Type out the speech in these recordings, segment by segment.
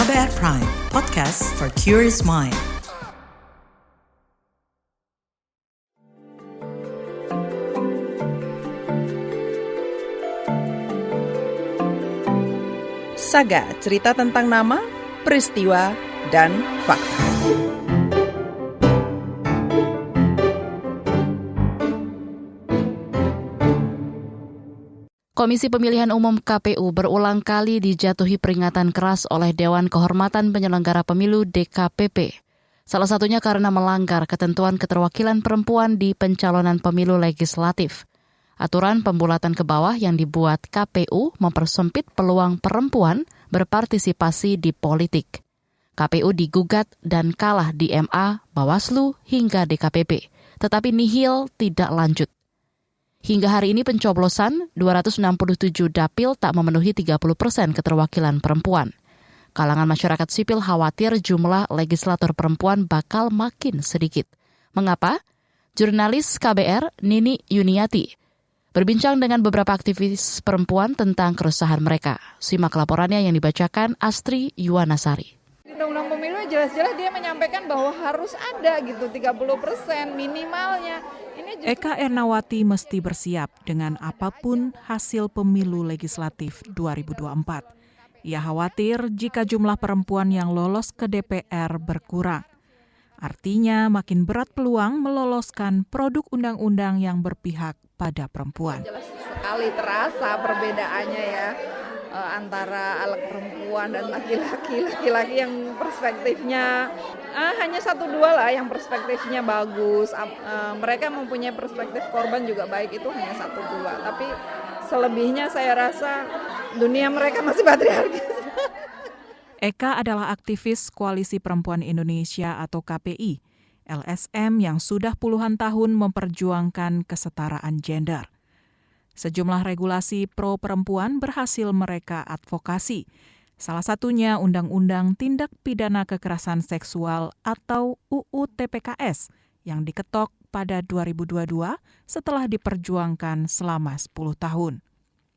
KBR Prime, podcast for curious mind. Saga, cerita tentang nama, peristiwa, dan fakta. Komisi Pemilihan Umum KPU berulang kali dijatuhi peringatan keras oleh Dewan Kehormatan Penyelenggara Pemilu DKPP. Salah satunya karena melanggar ketentuan keterwakilan perempuan di pencalonan pemilu legislatif. Aturan pembulatan ke bawah yang dibuat KPU mempersempit peluang perempuan berpartisipasi di politik. KPU digugat dan kalah di MA, Bawaslu, hingga DKPP. Tetapi nihil tidak lanjut. Hingga hari ini pencoblosan 267 dapil tak memenuhi 30% keterwakilan perempuan. Kalangan masyarakat sipil khawatir jumlah legislator perempuan bakal makin sedikit. Mengapa? Jurnalis KBR Nini Yuniati berbincang dengan beberapa aktivis perempuan tentang keresahan mereka. Simak laporannya yang dibacakan Astri Yuwanasari. Undang-undang pemilu jelas-jelas dia menyampaikan bahwa harus ada gitu 30% minimalnya. Eka Ernawati mesti bersiap dengan apapun hasil pemilu legislatif 2024. Ia khawatir jika jumlah perempuan yang lolos ke DPR berkurang. Artinya makin berat peluang meloloskan produk undang-undang yang berpihak pada perempuan. Jelas sekali terasa perbedaannya ya. Antara anak perempuan dan laki-laki yang perspektifnya hanya 1-2 lah yang perspektifnya bagus. Mereka mempunyai perspektif korban juga baik, itu hanya 1-2. Tapi selebihnya saya rasa dunia mereka masih patriarkis. Eka adalah aktivis Koalisi Perempuan Indonesia atau KPI, LSM yang sudah puluhan tahun memperjuangkan kesetaraan gender. Sejumlah regulasi pro perempuan berhasil mereka advokasi. Salah satunya Undang-Undang Tindak Pidana Kekerasan Seksual atau UU TPKS yang diketok pada 2022 setelah diperjuangkan selama 10 tahun.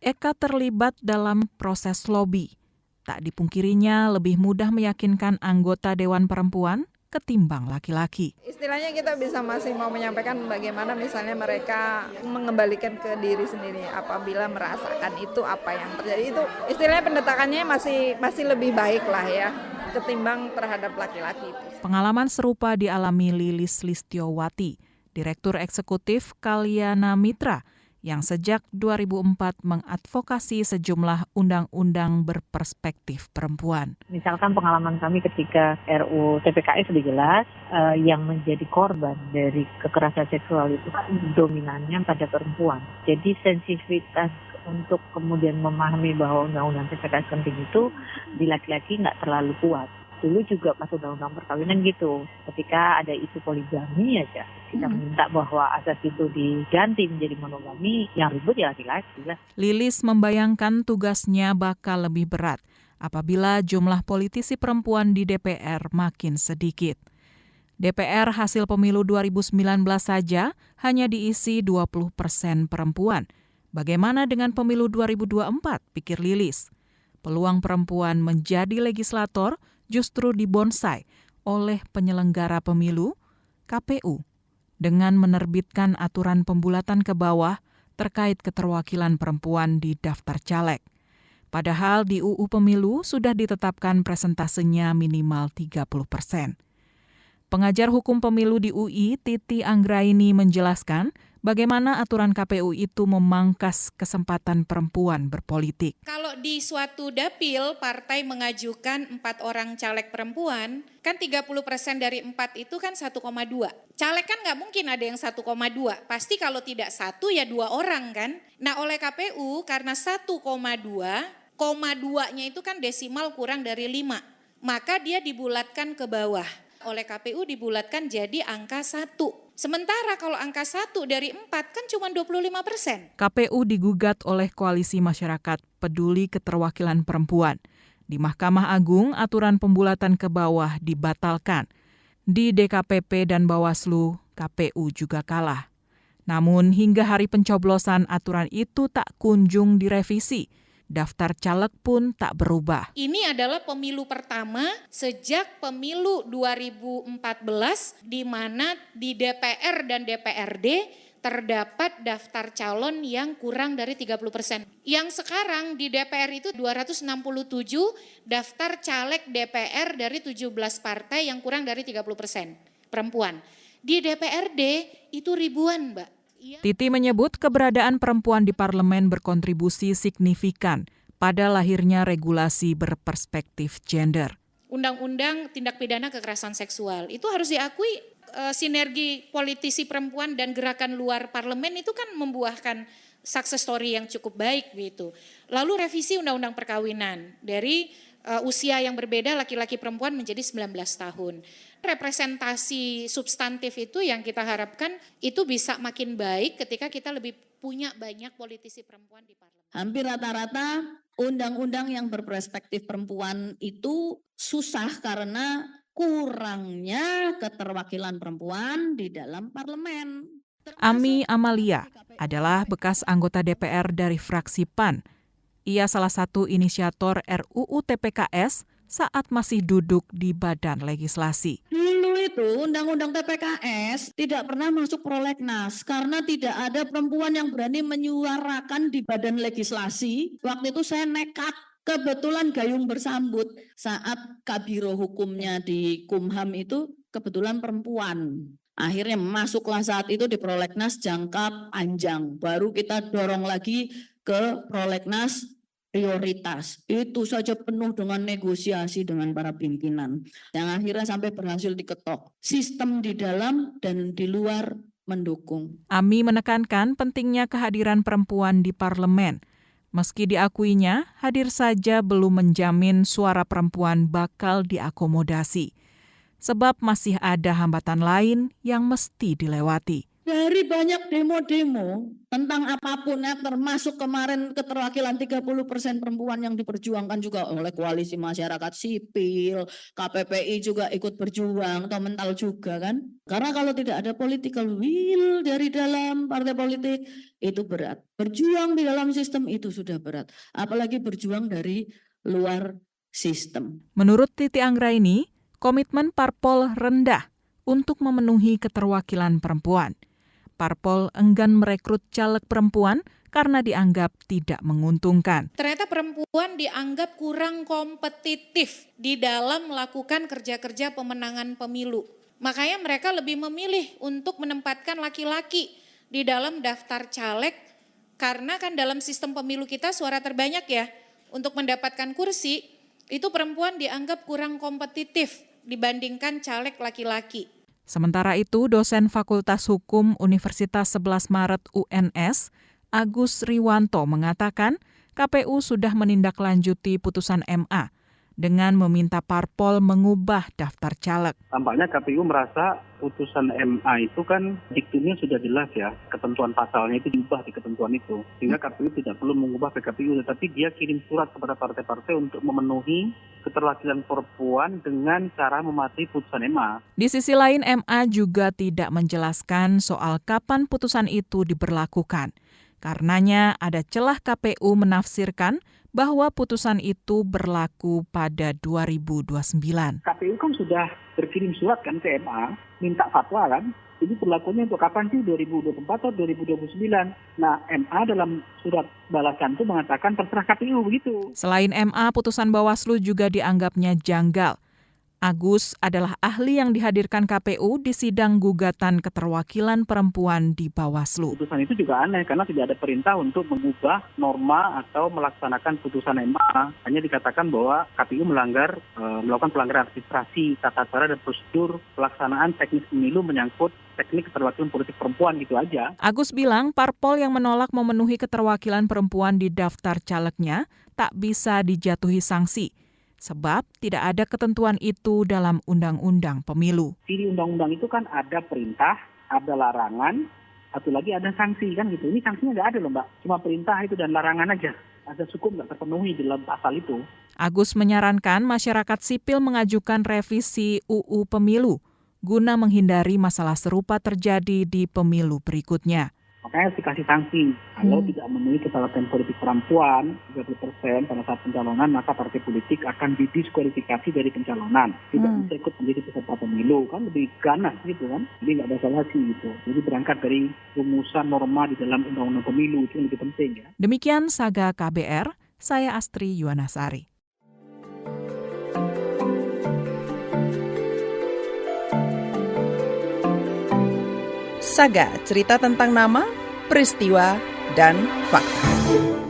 Eka terlibat dalam proses lobi. Tak dipungkirinya lebih mudah meyakinkan anggota Dewan Perempuan ketimbang laki-laki. Istilahnya kita bisa masih mau menyampaikan bagaimana misalnya mereka mengembalikan ke diri sendiri apabila merasakan itu apa yang terjadi, itu istilahnya pendekatannya masih lebih baik lah ya ketimbang terhadap laki-laki itu. Pengalaman serupa dialami Lilis Listiowati, Direktur Eksekutif Kalyana Mitra, yang sejak 2004 mengadvokasi sejumlah undang-undang berperspektif perempuan. Misalkan pengalaman kami ketika RUU TPKS sudah jelas, yang menjadi korban dari kekerasan seksual itu kan dominannya pada perempuan. Jadi sensitivitas untuk kemudian memahami bahwa undang-undang TPKS penting itu di laki-laki nggak terlalu kuat. Dulu juga pas undang-undang perkawinan gitu, ketika ada isu poligami aja, kita minta bahwa asas itu diganti menjadi monogami, yang ribut ya laki-laki lah. Lilis membayangkan tugasnya bakal lebih berat apabila jumlah politisi perempuan di DPR makin sedikit. DPR hasil pemilu 2019 saja hanya diisi 20% perempuan. Bagaimana dengan pemilu 2024, pikir Lilis? Peluang perempuan menjadi legislator justru dibonsai oleh penyelenggara pemilu, KPU, dengan menerbitkan aturan pembulatan ke bawah terkait keterwakilan perempuan di daftar caleg. Padahal di UU Pemilu sudah ditetapkan presentasenya minimal 30%. Pengajar hukum pemilu di UI, Titi Anggraini, menjelaskan bagaimana aturan KPU itu memangkas kesempatan perempuan berpolitik. Kalau di suatu dapil partai mengajukan 4 orang caleg perempuan, kan 30% dari 4 itu kan 1,2. Caleg kan nggak mungkin ada yang 1,2, pasti kalau tidak 1 ya 2 orang kan. Nah oleh KPU karena 1,2, 2-nya itu kan desimal kurang dari 5, maka dia dibulatkan ke bawah. Oleh KPU dibulatkan jadi angka 1. Sementara kalau angka 1 dari 4 kan cuma 25%. KPU digugat oleh Koalisi Masyarakat Peduli Keterwakilan Perempuan. Di Mahkamah Agung, aturan pembulatan ke bawah dibatalkan. Di DKPP dan Bawaslu, KPU juga kalah. Namun hingga hari pencoblosan aturan itu tak kunjung direvisi. Daftar caleg pun tak berubah. Ini adalah pemilu pertama sejak pemilu 2014 di mana di DPR dan DPRD terdapat daftar calon yang kurang dari 30%. Yang sekarang di DPR itu 267 daftar caleg DPR dari 17 partai yang kurang dari 30% perempuan. Di DPRD itu ribuan, Mbak. Titi menyebut keberadaan perempuan di parlemen berkontribusi signifikan pada lahirnya regulasi berperspektif gender. Undang-undang tindak pidana kekerasan seksual itu harus diakui sinergi politisi perempuan dan gerakan luar parlemen itu kan membuahkan success story yang cukup baik gitu. Lalu revisi undang-undang perkawinan dari usia yang berbeda laki-laki perempuan menjadi 19 tahun. Representasi substantif itu yang kita harapkan itu bisa makin baik ketika kita lebih punya banyak politisi perempuan di parlemen. Hampir rata-rata undang-undang yang berperspektif perempuan itu susah karena kurangnya keterwakilan perempuan di dalam parlemen. Ami Amalia adalah bekas anggota DPR dari fraksi PAN. Ia salah satu inisiator RUU TPKS saat masih duduk di badan legislasi. Dulu itu undang-undang TPKS tidak pernah masuk prolegnas karena tidak ada perempuan yang berani menyuarakan di badan legislasi. Waktu itu saya nekat, kebetulan gayung bersambut saat kabiro hukumnya di Kumham itu kebetulan perempuan. Akhirnya masuklah saat itu di prolegnas jangka panjang. Baru kita dorong lagi ke prolegnas prioritas. Itu saja penuh dengan negosiasi dengan para pimpinan. Yang akhirnya sampai berhasil diketok. Sistem di dalam dan di luar mendukung. Ami menekankan pentingnya kehadiran perempuan di parlemen. Meski diakuinya, hadir saja belum menjamin suara perempuan bakal diakomodasi. Sebab masih ada hambatan lain yang mesti dilewati. Dari banyak demo-demo tentang apapun ya, termasuk kemarin keterwakilan 30% perempuan yang diperjuangkan juga oleh koalisi masyarakat sipil, KPPI juga ikut berjuang, atau mental juga kan. Karena kalau tidak ada political will dari dalam partai politik, itu berat. Berjuang di dalam sistem itu sudah berat. Apalagi berjuang dari luar sistem. Menurut Titi Anggraini, komitmen parpol rendah untuk memenuhi keterwakilan perempuan. Parpol enggan merekrut caleg perempuan karena dianggap tidak menguntungkan. Ternyata perempuan dianggap kurang kompetitif di dalam melakukan kerja-kerja pemenangan pemilu. Makanya mereka lebih memilih untuk menempatkan laki-laki di dalam daftar caleg karena kan dalam sistem pemilu kita suara terbanyak ya. Untuk mendapatkan kursi itu perempuan dianggap kurang kompetitif dibandingkan caleg laki-laki. Sementara itu, dosen Fakultas Hukum Universitas 11 Maret UNS, Agus Riwanto mengatakan KPU sudah menindaklanjuti putusan MA dengan meminta parpol mengubah daftar caleg. Tampaknya KPU merasa putusan MA itu kan diktumnya sudah jelas ya, ketentuan pasalnya itu diubah di ketentuan itu. Sehingga KPU tidak perlu mengubah PKPU, tetapi dia kirim surat kepada partai-partai untuk memenuhi keterwakilan perempuan dengan cara mematuhi putusan MA. Di sisi lain, MA juga tidak menjelaskan soal kapan putusan itu diberlakukan. Karenanya ada celah KPU menafsirkan bahwa putusan itu berlaku pada 2029. KPU kan sudah berkirim surat kan ke MA, minta fatwa kan. Ini berlakunya untuk kapan sih? 2024 atau 2029? Nah, MA dalam surat balasan itu mengatakan terserah KPU begitu. Selain MA, putusan Bawaslu juga dianggapnya janggal. Agus adalah ahli yang dihadirkan KPU di sidang gugatan keterwakilan perempuan di Bawaslu. Putusan itu juga aneh karena tidak ada perintah untuk mengubah norma atau melaksanakan putusan MA. Hanya dikatakan bahwa KPU melakukan pelanggaran administrasi, tata cara dan prosedur pelaksanaan teknis pemilu menyangkut teknik keterwakilan politik perempuan gitu aja. Agus bilang parpol yang menolak memenuhi keterwakilan perempuan di daftar calegnya tak bisa dijatuhi sanksi. Sebab tidak ada ketentuan itu dalam undang-undang pemilu. Di undang-undang itu kan ada perintah, ada larangan, satu lagi ada sanksi kan gitu. Ini sanksinya nggak ada loh Mbak, cuma perintah itu dan larangan aja. Asas hukum nggak terpenuhi dalam pasal itu. Agus menyarankan masyarakat sipil mengajukan revisi UU Pemilu guna menghindari masalah serupa terjadi di pemilu berikutnya. makanya harus dikasih sanksi. Kalau tidak memenuhi kedaulatan politik perempuan 30% pada saat pencalonan, maka partai politik akan didiskualifikasi dari pencalonan, tidak bisa ikut menjadi peserta pemilu. Kan lebih ganas gitu kan, jadi nggak ada salahnya gitu. Jadi berangkat dari rumusan norma di dalam undang-undang pemilu itu yang lebih penting ya. Demikian Saga KBR, saya Astri Yuwanasari. Saga, cerita tentang nama, peristiwa, dan fakta.